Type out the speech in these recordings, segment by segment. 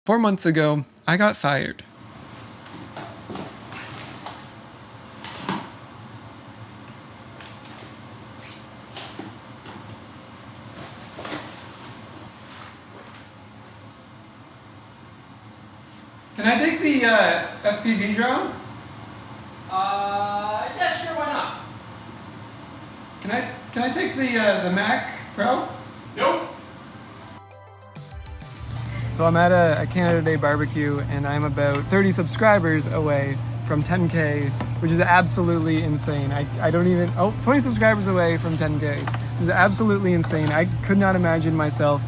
4 months ago, I got fired. Can I take the FPV drone? Yeah, sure, why not? Can I take the Mac Pro? Nope. So I'm at a Canada Day barbecue and I'm about 30 subscribers away from 10K, which is absolutely insane. I don't even, 20 subscribers away from 10K. It is absolutely insane. I could not imagine myself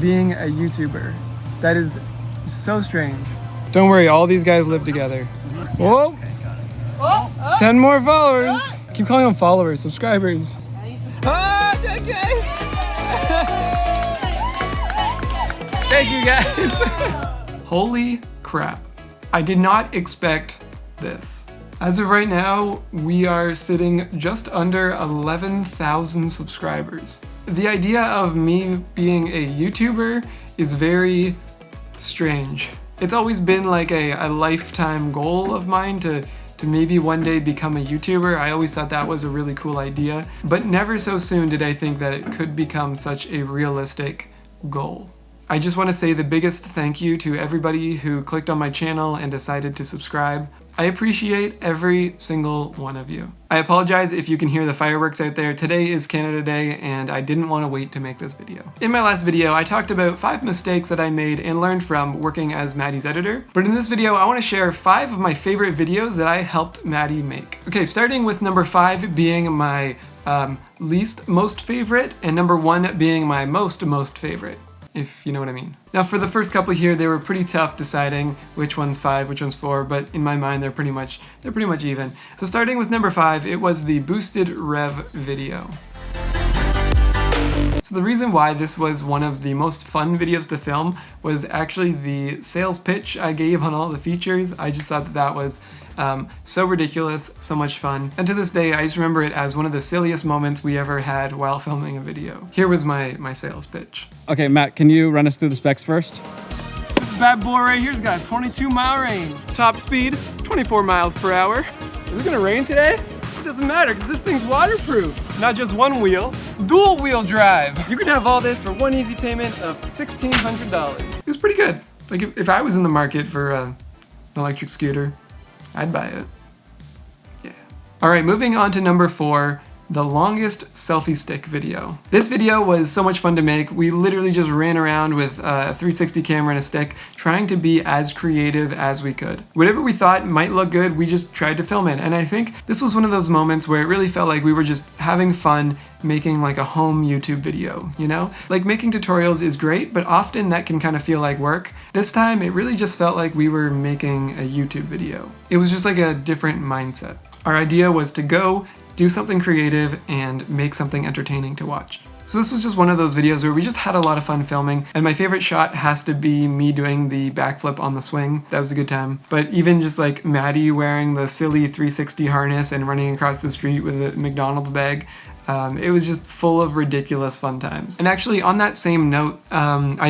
being a YouTuber. That is so strange. Don't worry, all these guys live together. Whoa! 10 more followers! Keep calling them followers, subscribers. Ah, 10K! Thank you guys. Holy crap. I did not expect this. As of right now, we are sitting just under 11,000 subscribers. The idea of me being a YouTuber is very strange. It's always been like a lifetime goal of mine to maybe one day become a YouTuber. I always thought that was a really cool idea, but never so soon did I think that it could become such a realistic goal. I just want to say the biggest thank you to everybody who clicked on my channel and decided to subscribe. I appreciate every single one of you. I apologize if you can hear the fireworks out there. Today is Canada Day and I didn't want to wait to make this video. In my last video, I talked about 5 mistakes that I made and learned from working as Maddie's editor. But in this video, I want to share 5 of my favorite videos that I helped Maddie make. Okay, starting with number 5 being my least most favorite and number 1 being my most favorite, if you know what I mean. Now for the first couple here, they were pretty tough deciding which one's 5, which one's 4, but in my mind they're pretty much even. So starting with number 5, it was the boosted rev video. So the reason why this was one of the most fun videos to film was actually the sales pitch I gave on all the features. I just thought that was so ridiculous, so much fun. And to this day, I just remember it as one of the silliest moments we ever had while filming a video. Here was my sales pitch. Okay, Matt, can you run us through the specs first? This bad boy right here's got a 22-mile range. Top speed, 24 miles per hour. Is it gonna rain today? It doesn't matter because this thing's waterproof. Not just one wheel, dual wheel drive. You can have all this for one easy payment of $1,600. It's pretty good. Like if I was in the market for an electric scooter, I'd buy it. Yeah. All right, moving on to number 4, the longest selfie stick video. This video was so much fun to make. We literally just ran around with a 360 camera and a stick, trying to be as creative as we could. Whatever we thought might look good, we just tried to film it. And I think this was one of those moments where it really felt like we were just having fun making like a home YouTube video, you know? Like making tutorials is great, but often that can kind of feel like work. This time, it really just felt like we were making a YouTube video. It was just like a different mindset. Our idea was to go, do something creative, and make something entertaining to watch. So this was just one of those videos where we just had a lot of fun filming, and my favorite shot has to be me doing the backflip on the swing. That was a good time. But even just like Maddie wearing the silly 360 harness and running across the street with a McDonald's bag, it was just full of ridiculous fun times. And actually, on that same note,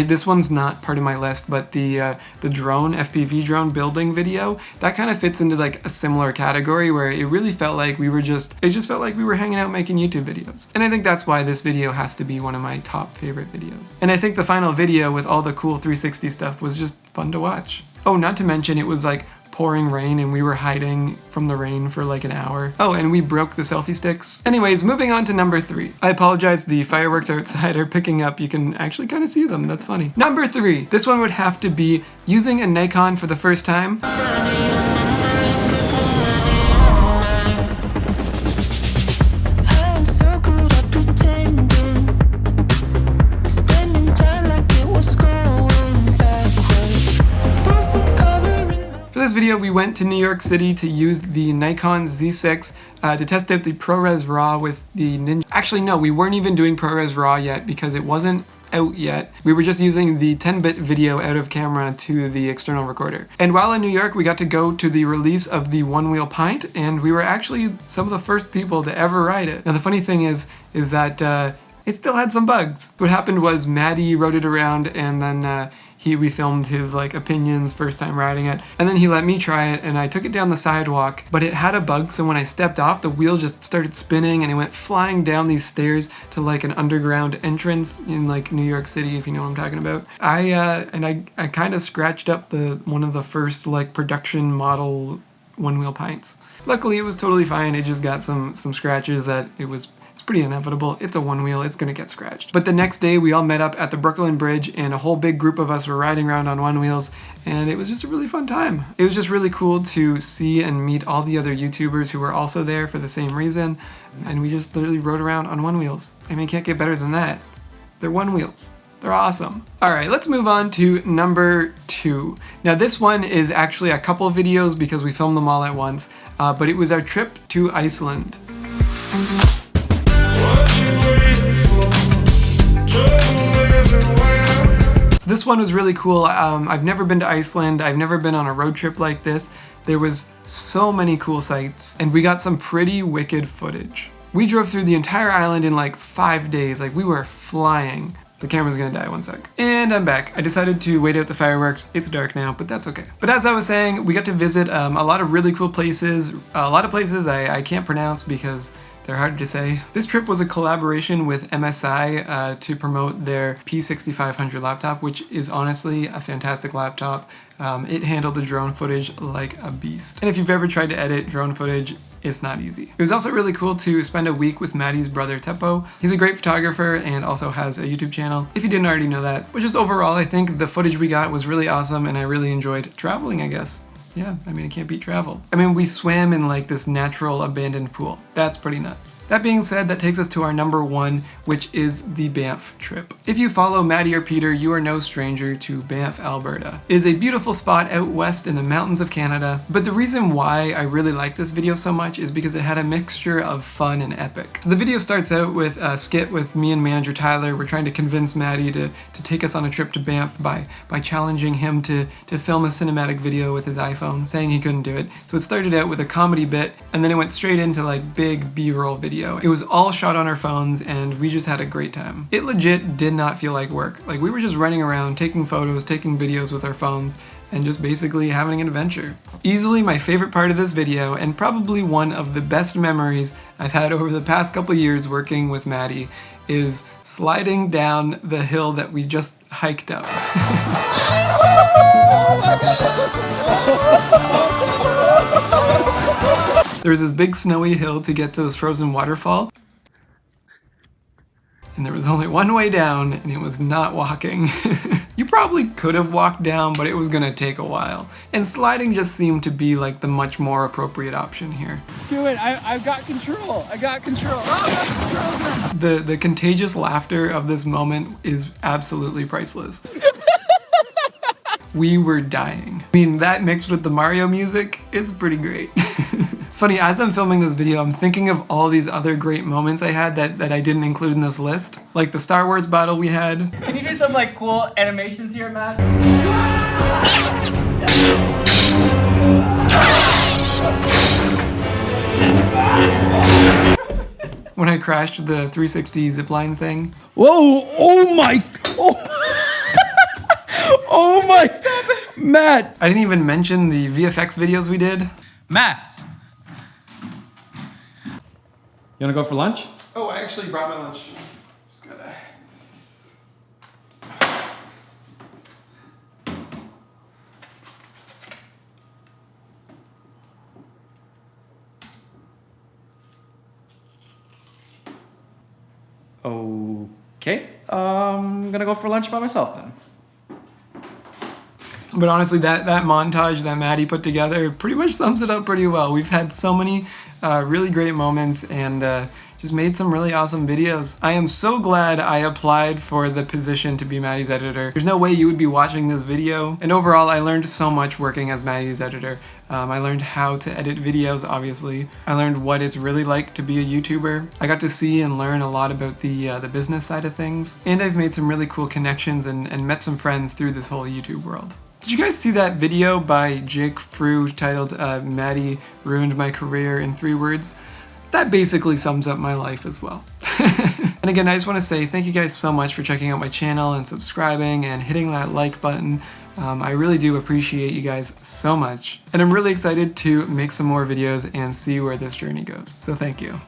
this one's not part of my list, but the drone, FPV drone building video, that kind of fits into like a similar category where it really felt like it just felt like we were hanging out making YouTube videos. And I think that's why this video has to be one of my top favorite videos. And I think the final video with all the cool 360 stuff was just fun to watch. Oh, not to mention it was like pouring rain and we were hiding from the rain for like an hour. Oh, and we broke the selfie sticks. Anyways, moving on to number 3. I apologize, the fireworks outside are picking up. You can actually kind of see them, that's funny. Number 3, this one would have to be using a Nikon for the first time. For this video, we went to New York City to use the Nikon Z6 to test out the ProRes RAW with the Ninja. Actually, no, we weren't even doing ProRes RAW yet because it wasn't out yet. We were just using the 10-bit video out of camera to the external recorder. And while in New York, we got to go to the release of the One-Wheel Pint, and we were actually some of the first people to ever ride it. Now, the funny thing is that it still had some bugs. What happened was Maddie rode it around and then we filmed his like opinions first time riding it, and then he let me try it, and I took it down the sidewalk, but it had a bug, so when I stepped off, the wheel just started spinning and it went flying down these stairs to like an underground entrance in like New York City, if you know what I'm talking about. I kind of scratched up one of the first like production model one wheel pints. Luckily it was totally fine. It just got some scratches that it's pretty inevitable. It's a one wheel, it's gonna get scratched. But the next day we all met up at the Brooklyn Bridge and a whole big group of us were riding around on one wheels, and it was just a really fun time. It was just really cool to see and meet all the other YouTubers who were also there for the same reason, and we just literally rode around on one wheels. I mean, it can't get better than that. They're one wheels. They're awesome. All right, let's move on to number 2. Now this one is actually a couple of videos because we filmed them all at once, but it was our trip to Iceland. So this one was really cool. I've never been to Iceland. I've never been on a road trip like this. There was so many cool sights, and we got some pretty wicked footage. We drove through the entire island in like 5 days. Like, we were flying. The camera's gonna die, one sec. And I'm back. I decided to wait out the fireworks. It's dark now, but that's okay. But as I was saying, we got to visit a lot of really cool places. A lot of places I can't pronounce because they're hard to say. This trip was a collaboration with MSI to promote their P6500 laptop, which is honestly a fantastic laptop. It handled the drone footage like a beast. And if you've ever tried to edit drone footage, it's not easy. It was also really cool to spend a week with Matti's brother Teppo. He's a great photographer and also has a YouTube channel, if you didn't already know that. But just overall, I think the footage we got was really awesome and I really enjoyed traveling, I guess. Yeah, I mean, it can't beat travel. I mean, we swam in like this natural abandoned pool. That's pretty nuts. That being said, that takes us to our number 1, which is the Banff trip. If you follow Matti or Peter, you are no stranger to Banff, Alberta. It is a beautiful spot out west in the mountains of Canada, but the reason why I really like this video so much is because it had a mixture of fun and epic. So the video starts out with a skit with me and manager Tyler. We're trying to convince Matti to take us on a trip to Banff by challenging him to film a cinematic video with his iPhone, saying he couldn't do it. So it started out with a comedy bit, and then it went straight into like big B-roll video. It was all shot on our phones, and we just had a great time. It legit did not feel like work. Like, we were just running around, taking photos, taking videos with our phones, and just basically having an adventure. Easily my favorite part of this video, and probably one of the best memories I've had over the past couple years working with Matti, is sliding down the hill that we just hiked up. There was this big snowy hill to get to this frozen waterfall, and there was only one way down, and it was not walking. You probably could have walked down, but it was gonna take a while. And sliding just seemed to be like the much more appropriate option here. Do it, I've got control, I got control. Oh, the contagious laughter of this moment is absolutely priceless. We were dying. I mean, that mixed with the Mario music, it's pretty great. It's funny, as I'm filming this video, I'm thinking of all these other great moments I had that I didn't include in this list. Like the Star Wars battle we had. Can you do some like cool animations here, Matt? When I crashed the 360 zipline thing. Whoa, oh my, oh my, Matt. I didn't even mention the VFX videos we did. Matt. You wanna go for lunch? Oh, I actually brought my lunch. Just gotta... Okay, I'm gonna go for lunch by myself then. But honestly, that montage that Matti put together pretty much sums it up pretty well. We've had so many really great moments and just made some really awesome videos. I am so glad I applied for the position to be Matti's editor. There's no way you would be watching this video. And overall, I learned so much working as Matti's editor. I learned how to edit videos, obviously. I learned what it's really like to be a YouTuber. I got to see and learn a lot about the business side of things. And I've made some really cool connections and met some friends through this whole YouTube world. Did you guys see that video by Jake Frew titled Matti Ruined My Career in 3 Words? that basically sums up my life as well. And again, I just want to say thank you guys so much for checking out my channel and subscribing and hitting that like button. I really do appreciate you guys so much. And I'm really excited to make some more videos and see where this journey goes. So thank you.